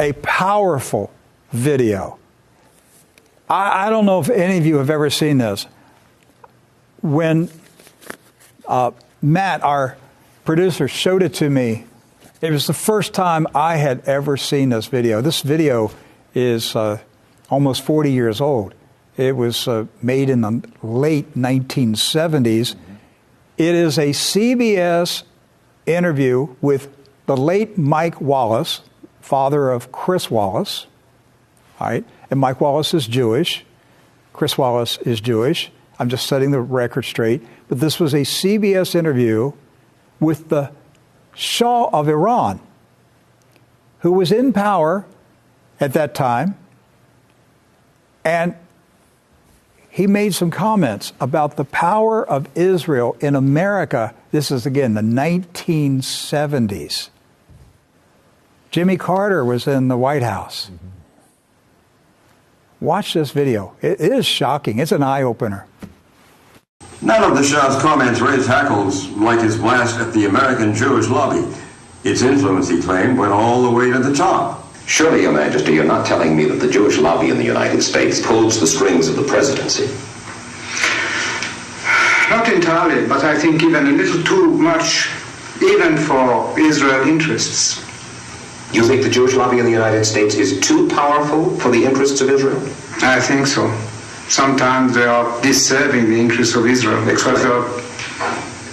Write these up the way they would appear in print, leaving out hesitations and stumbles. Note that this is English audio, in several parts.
a powerful video. I don't know if any of you have ever seen this. When Matt, our producer, showed it to me, it was the first time I had ever seen this video. This video is almost 40 years old. It was made in the late 1970s. It is a CBS interview with the late Mike Wallace, father of Chris Wallace. All right? And Mike Wallace is Jewish. Chris Wallace is Jewish. I'm just setting the record straight. But this was a CBS interview with the Shah of Iran, who was in power at that time. And he made some comments about the power of Israel in America. This is, again, the 1970s. Jimmy Carter was in the White House. Watch this video. It is shocking. It's an eye-opener. None of the Shah's comments raised hackles like his blast at the American Jewish lobby. Its influence, he claimed, went all the way to the top. Surely, Your Majesty, you're not telling me that the Jewish lobby in the United States pulls the strings of the presidency? Not entirely, but I think even a little too much, even for Israel interests. You think the Jewish lobby in the United States is too powerful for the interests of Israel? I think so. Sometimes they are disserving the interests of Israel because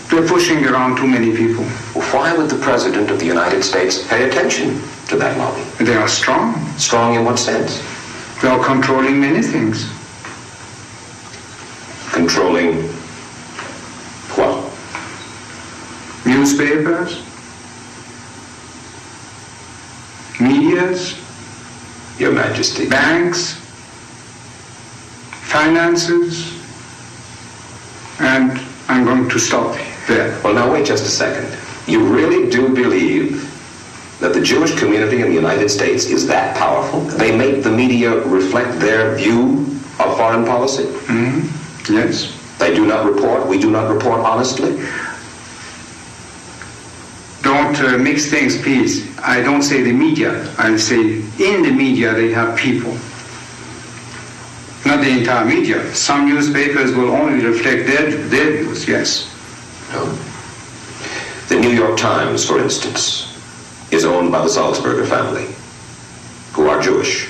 they're pushing around too many people. Why would the President of the United States pay attention to that lobby? They are strong. Strong in what sense? They are controlling many things. Controlling what? Newspapers, medias, Your Majesty. banks, finances, and I'm going to stop there. Well, now wait just a second. You really do believe that the Jewish community in the United States is that powerful? They make the media reflect their view of foreign policy? Mm-hmm. Yes. They do not report, we do not report honestly? Don't mix things, please. I don't say the media. I say in the media they have people. Not the entire media. Some newspapers will only reflect their views, yes. No. The New York Times, for instance, is owned by the Salzburger family, who are Jewish.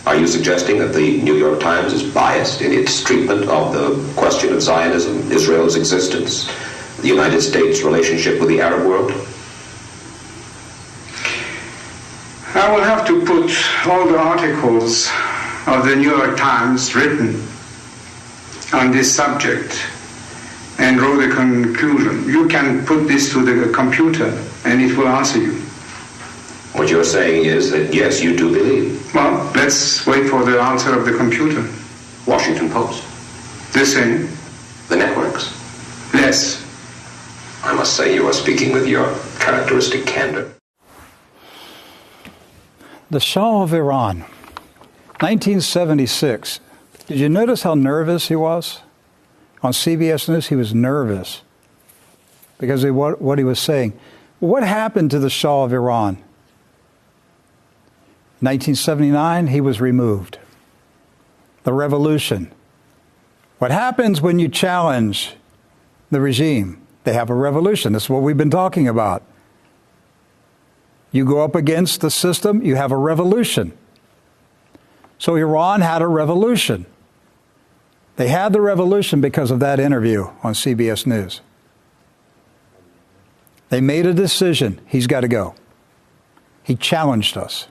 Are you suggesting that the New York Times is biased in its treatment of the question of Zionism, Israel's existence, the United States' relationship with the Arab world? I will have to put all the articles of the New York Times written on this subject and draw the conclusion. You can put this to the computer and it will answer you. What you're saying is that, yes, you do believe. Well, let's wait for the answer of the computer. Washington Post. The same. The networks. Less. I must say you are speaking with your characteristic candor. The Shah of Iran, 1976. Did you notice how nervous he was? On CBS News, he was nervous because of what he was saying. What happened to the Shah of Iran? 1979, he was removed. The revolution. What happens when you challenge the regime? They have a revolution. That's what we've been talking about. You go up against the system, you have a revolution. So Iran had a revolution. They had the revolution because of that interview on CBS News. They made a decision. He's got to go. He challenged us.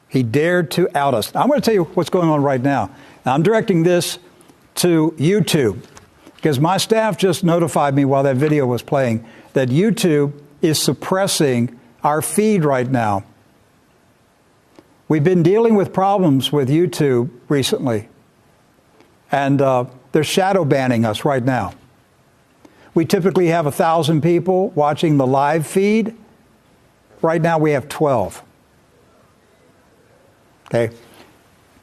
He dared to out us. I'm going to tell you what's going on right now. Now, I'm directing this to YouTube because my staff just notified me while that video was playing that YouTube is suppressing our feed right now. We've been dealing with problems with YouTube recently, and they're shadow banning us right now. We typically have 1,000 people watching the live feed. Right now we have 12. Okay.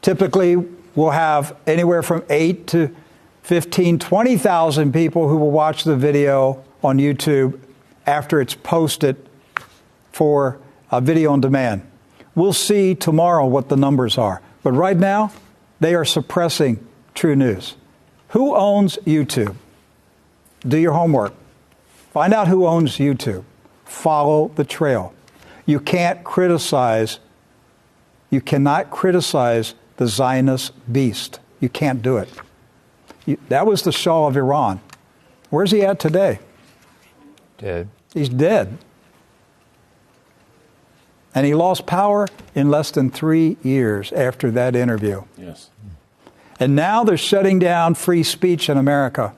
Typically we'll have anywhere from 8 to 15, 20,000 people who will watch the video on YouTube after it's posted for video on demand. We'll see tomorrow what the numbers are. But right now, they are suppressing True News. Who owns YouTube? Do your homework. Find out who owns YouTube. Follow the trail. You cannot criticize the Zionist beast. You can't do it. That was the Shah of Iran. Where's he at today? Dead. He's dead. And he lost power in less than 3 years after that interview. Yes. And now they're shutting down free speech in America.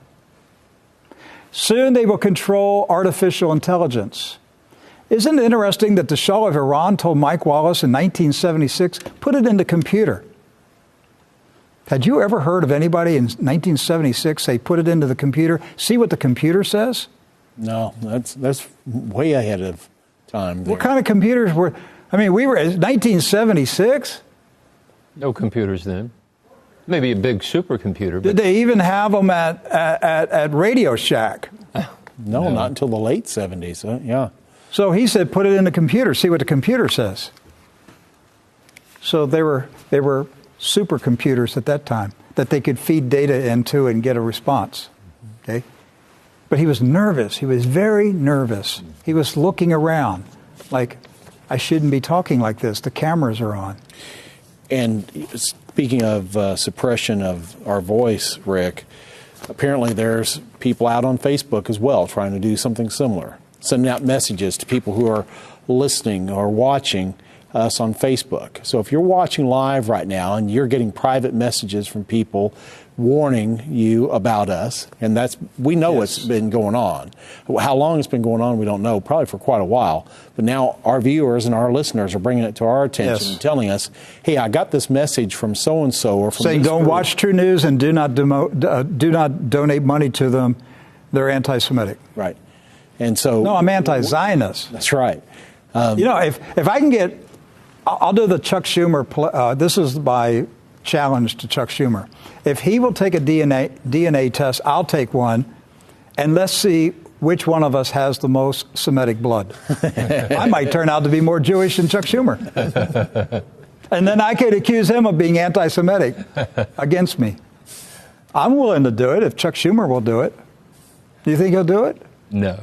Soon they will control artificial intelligence. Isn't it interesting that the Shah of Iran told Mike Wallace in 1976, put it in the computer? Had you ever heard of anybody in 1976 say, put it into the computer, see what the computer says? No, that's way ahead of time there. What kind of computers were, we were in 1976? No computers then. Maybe a big supercomputer. Did they even have them at Radio Shack? No, not until the late 70s, yeah. So he said, put it in the computer, see what the computer says. So they were supercomputers at that time that they could feed data into and get a response. Okay? But he was nervous. He was very nervous. He was looking around like, I shouldn't be talking like this. The cameras are on. And speaking of suppression of our voice, Rick, apparently there's people out on Facebook as well trying to do something similar, sending out messages to people who are listening or watching us on Facebook. So if you're watching live right now and you're getting private messages from people warning you about us, and we know Yes. It's been going on. How long it's been going on, we don't know, probably for quite a while. But now our viewers and our listeners are bringing it to our attention Yes. and telling us, hey, I got this message from so-and-so or from saying this don't group. watch True News and do not donate money to them. They're anti-Semitic. Right. And so... No, I'm anti-Zionist. That's right. If I can get... I'll do the Chuck Schumer... this is my challenge to Chuck Schumer. If he will take a DNA test, I'll take one, and let's see which one of us has the most Semitic blood. I might turn out to be more Jewish than Chuck Schumer. And then I could accuse him of being anti-Semitic against me. I'm willing to do it if Chuck Schumer will do it. Do you think he'll do it? No.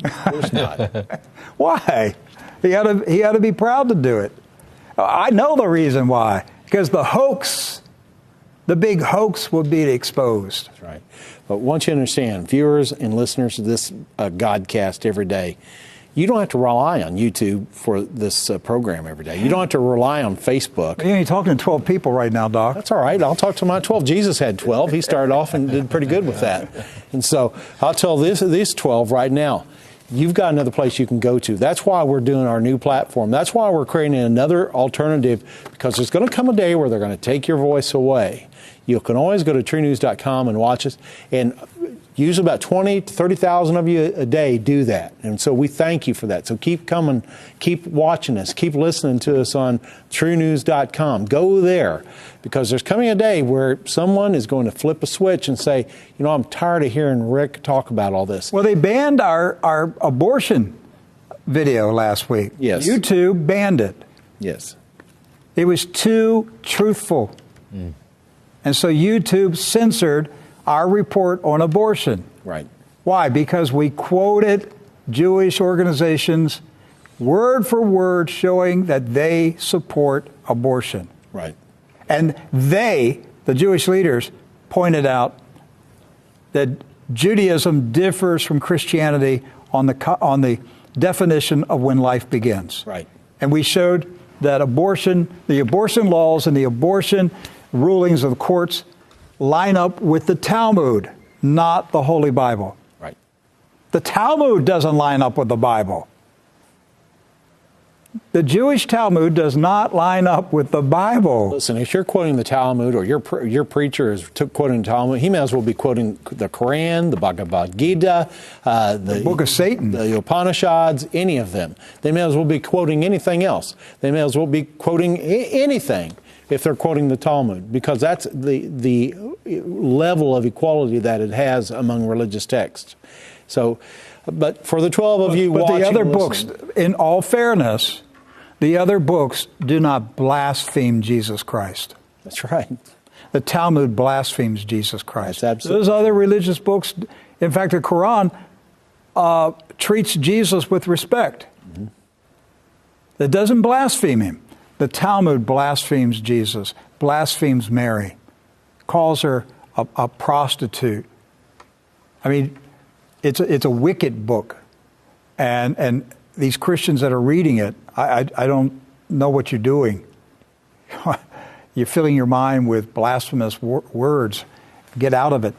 Of course not. Why? He ought to be proud to do it. I know the reason why. Because the big hoax will be exposed. That's right. But once you understand, viewers and listeners of this Godcast every day, you don't have to rely on YouTube for this program every day. You don't have to rely on Facebook. You're only talking to 12 people right now, Doc. That's all right. I'll talk to my 12. Jesus had 12. He started off and did pretty good with that. And so I'll tell these 12 right now. You've got another place you can go to. That's why we're doing our new platform. That's why we're creating another alternative, because there's going to come a day where they're going to take your voice away. You can always go to truenews.com and watch us. And usually about 20 to 30,000 of you a day do that. And so we thank you for that. So keep coming, keep watching us, keep listening to us on truenews.com. Go there, because there's coming a day where someone is going to flip a switch and say, I'm tired of hearing Rick talk about all this. Well, they banned our abortion video last week. Yes. YouTube banned it. Yes. It was too truthful. And so YouTube censored our report on abortion. Right. Why? Because we quoted Jewish organizations word for word showing that they support abortion. Right. And the Jewish leaders, pointed out that Judaism differs from Christianity on the definition of when life begins. Right. And we showed that the abortion laws and the abortion rulings of the courts line up with the Talmud, not the Holy Bible. Right. The Talmud doesn't line up with the Bible. The Jewish Talmud does not line up with the Bible. Listen, if you're quoting the Talmud, or your preacher is quoting the Talmud, he may as well be quoting the Quran, the Bhagavad Gita, the Book of Satan, the Upanishads, any of them. They may as well be quoting anything else. They may as well be quoting anything if they're quoting the Talmud, because that's the level of equality that it has among religious texts. So, but for the 12 of you watching, the other books, in all fairness, The other books do not blaspheme Jesus Christ. That's right. The Talmud blasphemes Jesus Christ. That's absolutely. Those other religious books, in fact, the Quran treats Jesus with respect. Mm-hmm. It doesn't blaspheme him. The Talmud blasphemes Jesus, blasphemes Mary, calls her a prostitute. I mean, it's a wicked book. And these Christians that are reading it, I don't know what you're doing. You're filling your mind with blasphemous words. Get out of it.